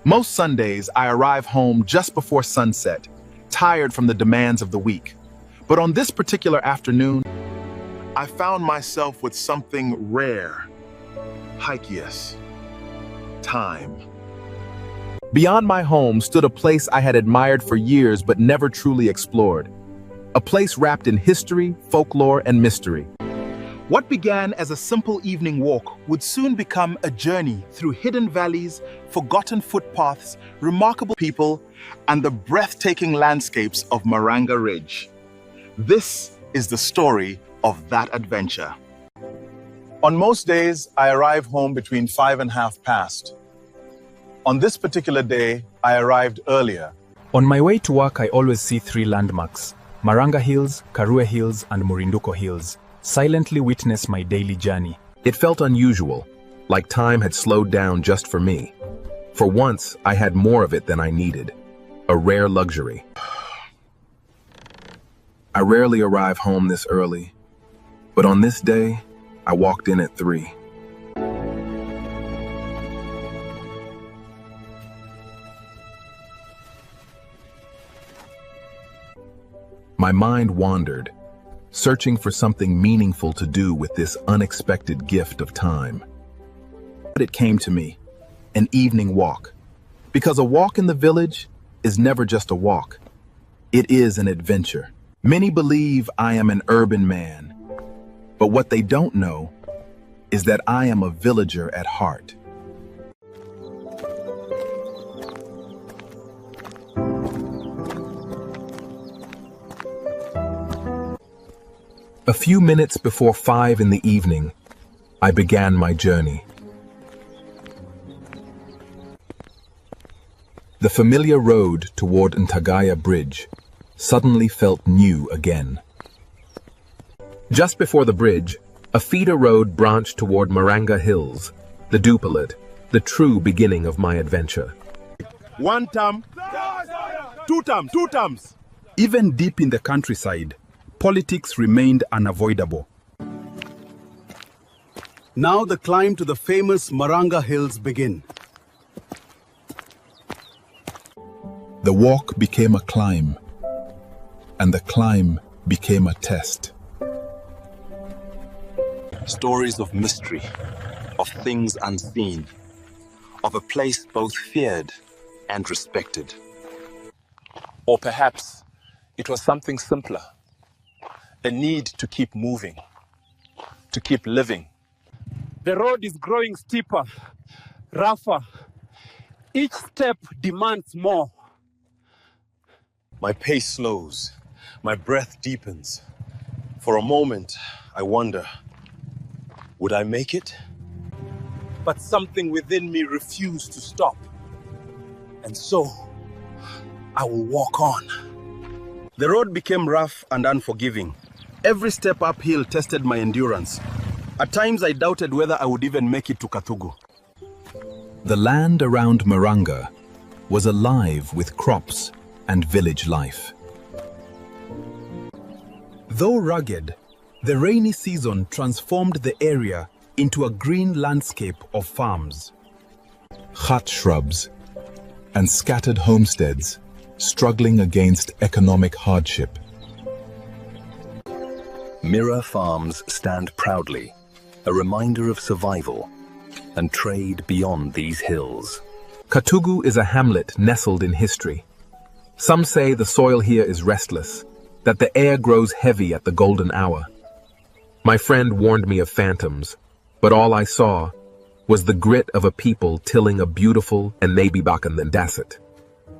Most Sundays, I arrive home just before sunset, tired from the demands of the week. But on this particular afternoon, I found myself with something rare. Haikeus. Time. Beyond my home stood a place I had admired for years but never truly explored. A place wrapped in history, folklore, and mystery. What began as a simple evening walk would soon become a journey through hidden valleys, forgotten footpaths, remarkable people, and the breathtaking landscapes of MARANGA RiDGE. This is the story of that adventure. On most days, I arrive home between 5 and half past. On this particular day, I arrived earlier. On my way to work, I always see three landmarks: MARANGA Hills, Karue Hills, and Murinduko Hills. Silently witness my daily journey. It felt unusual, like time had slowed down just for me. For once, I had more of it than I needed. A rare luxury. I rarely arrive home this early, but on this day, I walked in at 3. My mind wandered, searching for something meaningful to do with this unexpected gift of time. But it came to me, an evening walk. Because a walk in the village is never just a walk. It is an adventure. Many believe I am an urban man, but what they don't know is that I am a villager at heart. A few minutes before 5 in the evening, I began my journey. The familiar road toward Ntagaya Bridge suddenly felt new again. Just before the bridge, a feeder road branched toward MARANGA Hills, the duplicate, the true beginning of my adventure. One term, two terms. Even deep in the countryside, politics remained unavoidable. Now the climb to the famous MARANGA Hills begin. The walk became a climb, and the climb became a test. Stories of mystery, of things unseen, of a place both feared and respected. Or perhaps it was something simpler. A need to keep moving, to keep living. The road is growing steeper, rougher. Each step demands more. My pace slows, my breath deepens. For a moment, I wonder, would I make it? But something within me refused to stop. And so, I will walk on. The road became rough and unforgiving. Every step uphill tested my endurance. At times I doubted whether I would even make it to Katugu. The land around MARANGA was alive with crops and village life. Though rugged, the rainy season transformed the area into a green landscape of farms. Hut shrubs and scattered homesteads struggling against economic hardship. Mirror farms stand proudly, a reminder of survival and trade beyond these hills. Katugu is a hamlet nestled in history. Some say the soil here is restless, that the air grows heavy at the golden hour. My friend warned me of phantoms, but all I saw was the grit of a people tilling a beautiful and maybe Bakandandasset.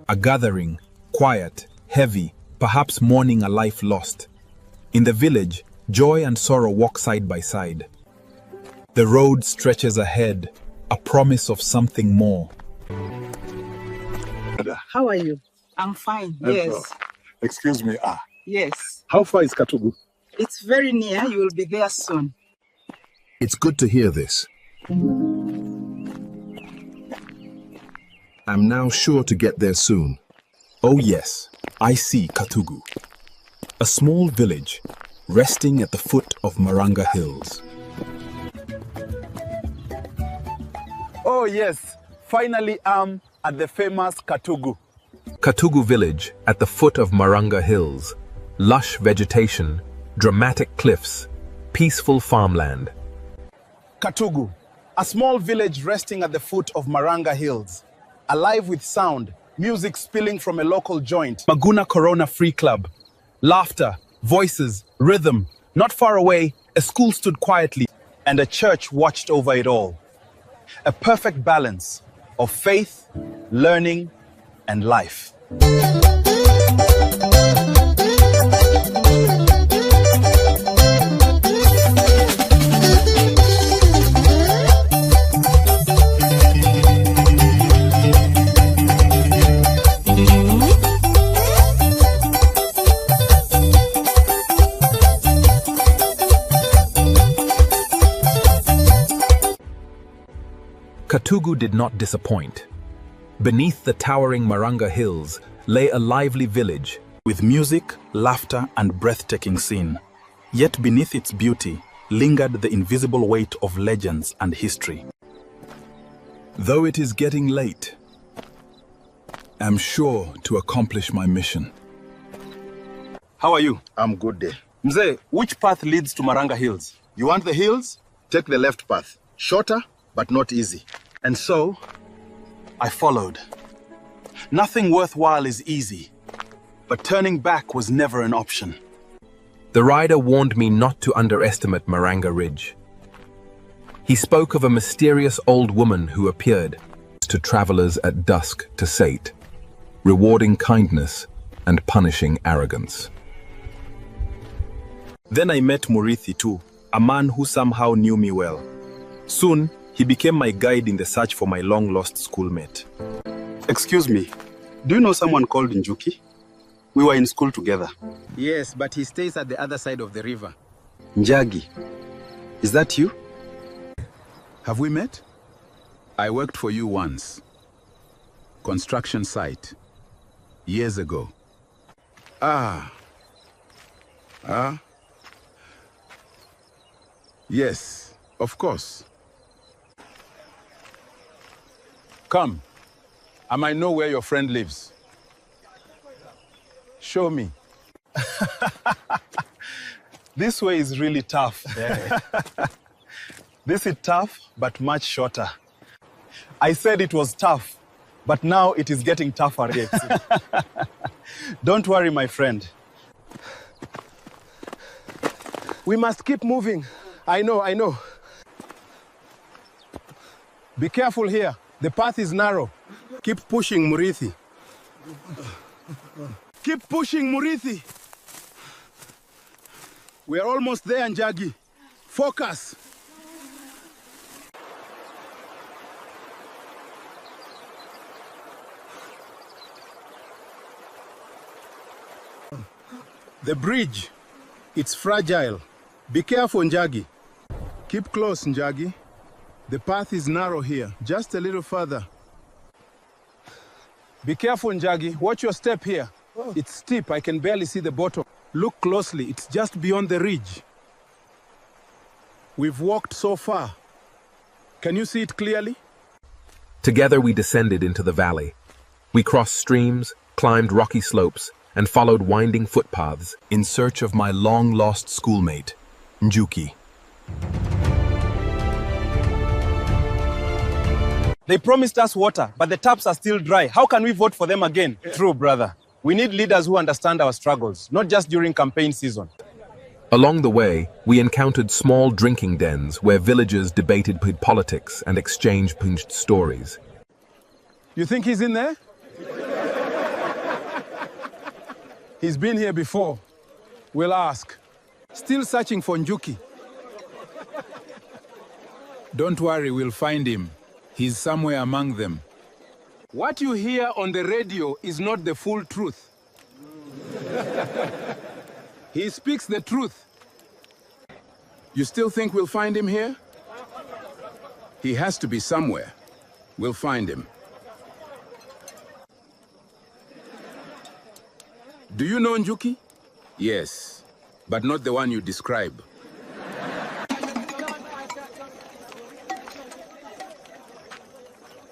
A gathering, quiet, heavy, perhaps mourning a life lost. In the village, joy and sorrow walk side by side. The road stretches ahead, a promise of something more. How are you? I'm fine, yes. Excuse me, Yes. how far is Katugu? It's very near. You will be there soon. It's good to hear this. I'm now sure to get there soon. Oh yes, I see Katugu. A small village, resting at the foot of MARANGA Hills. Oh yes, finally at the famous Katugu. Katugu village at the foot of Maranga Hills. Lush vegetation, dramatic cliffs, peaceful farmland. Katugu, a small village resting at the foot of Maranga Hills. Alive with sound, music spilling from a local joint. Maguna Corona Free Club. Laughter, voices, rhythm. Not far away, a school stood quietly, and a church watched over it all. A perfect balance of faith, learning, and life. Katugu did not disappoint. Beneath the towering Maranga Hills lay a lively village with music, laughter, and breathtaking scene. Yet beneath its beauty lingered the invisible weight of legends and history. Though it is getting late, I'm sure to accomplish my mission. How are you? I'm good there. Mzee, which path leads to Maranga Hills? You want the hills? Take the left path. Shorter, but not easy. And so, I followed. Nothing worthwhile is easy, but turning back was never an option. The rider warned me not to underestimate Maranga Ridge. He spoke of a mysterious old woman who appeared to travelers at dusk to sate, rewarding kindness and punishing arrogance. Then I met Murithi too, a man who somehow knew me well. Soon, he became my guide in the search for my long-lost schoolmate. Excuse me, do you know someone called Njuki? We were in school together. Yes, but he stays at the other side of the river. Njagi, is that you? Have we met? I worked for you once. Construction site. Years ago. Yes, of course. Come. I might know where your friend lives. Show me. This way is really tough. Yeah. This is tough, but much shorter. I said it was tough, but now it is getting tougher. Don't worry, my friend. We must keep moving. I know. Be careful here. The path is narrow. Keep pushing, Murithi. Keep pushing, Murithi. We are almost there, Njagi. Focus. The bridge. It's fragile. Be careful, Njagi. Keep close, Njagi. The path is narrow here. Just a little further. Be careful, Njagi. Watch your step here. It's steep. I can barely see the bottom. Look closely. It's just beyond the ridge. We've walked so far. Can you see it clearly? Together we descended into the valley. We crossed streams, climbed rocky slopes, and followed winding footpaths in search of my long-lost schoolmate, Njuki. They promised us water, but the taps are still dry. How can we vote for them again? True, brother. We need leaders who understand our struggles, not just during campaign season. Along the way, we encountered small drinking dens where villagers debated politics and exchanged stories. You think he's in there? He's been here before. We'll ask. Still searching for Njuki. Don't worry, we'll find him. He's somewhere among them. What you hear on the radio is not the full truth. He speaks the truth. You still think we'll find him here? He has to be somewhere. We'll find him. Do you know Njuki? Yes, but not the one you describe.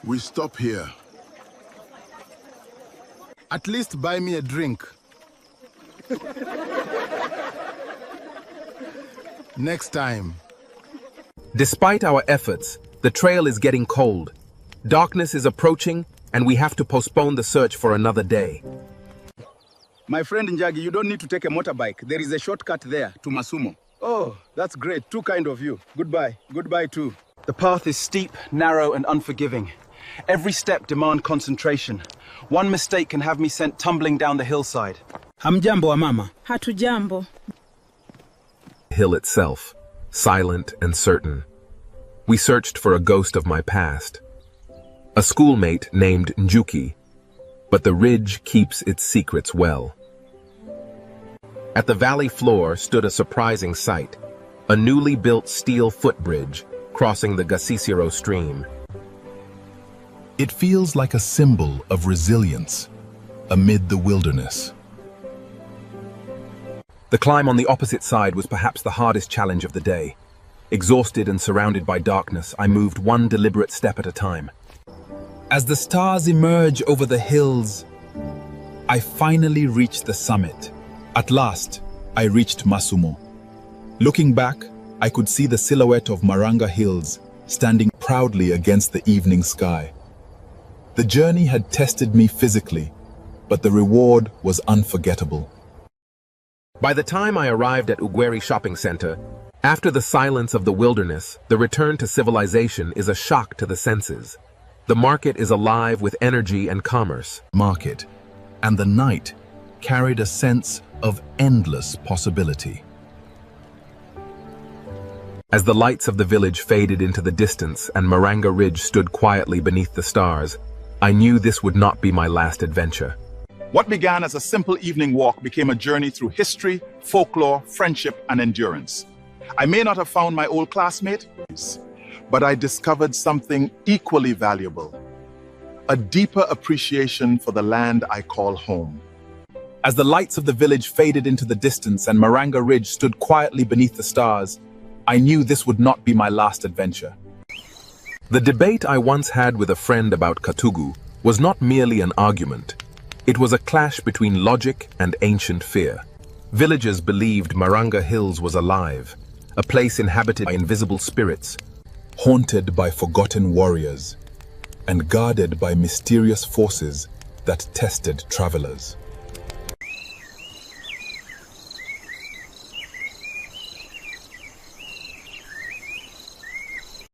We stop here. At least buy me a drink. Next time. Despite our efforts, the trail is getting cold. Darkness is approaching, and we have to postpone the search for another day. My friend Njagi, you don't need to take a motorbike. There is a shortcut there to Masumo. Oh, that's great. Too kind of you. Goodbye. Goodbye too. The path is steep, narrow, and unforgiving. Every step demands concentration. One mistake can have me sent tumbling down the hillside. Hamjambo wa mama. Hatujambo. Hill itself, silent and certain. We searched for a ghost of my past. A schoolmate named Njuki, but the ridge keeps its secrets well. At the valley floor stood a surprising sight, a newly built steel footbridge crossing the Gasisiro stream. It feels like a symbol of resilience amid the wilderness. The climb on the opposite side was perhaps the hardest challenge of the day. Exhausted and surrounded by darkness, I moved one deliberate step at a time. As the stars emerge over the hills, I finally reached the summit. At last, I reached Masumo. Looking back, I could see the silhouette of Maranga Hills standing proudly against the evening sky. The journey had tested me physically, but the reward was unforgettable. By the time I arrived at Ugweri Shopping Center, after the silence of the wilderness, the return to civilization is a shock to the senses. The market is alive with energy and commerce. Market, and the night carried a sense of endless possibility. As the lights of the village faded into the distance and Maranga Ridge stood quietly beneath the stars, I knew this would not be my last adventure. What began as a simple evening walk became a journey through history, folklore, friendship, and endurance. I may not have found my old classmate, but I discovered something equally valuable: a deeper appreciation for the land I call home. As the lights of the village faded into the distance and Maranga Ridge stood quietly beneath the stars, I knew this would not be my last adventure. The debate I once had with a friend about Katugu was not merely an argument. It was a clash between logic and ancient fear. Villagers believed Maranga Hills was alive, a place inhabited by invisible spirits, haunted by forgotten warriors, and guarded by mysterious forces that tested travelers.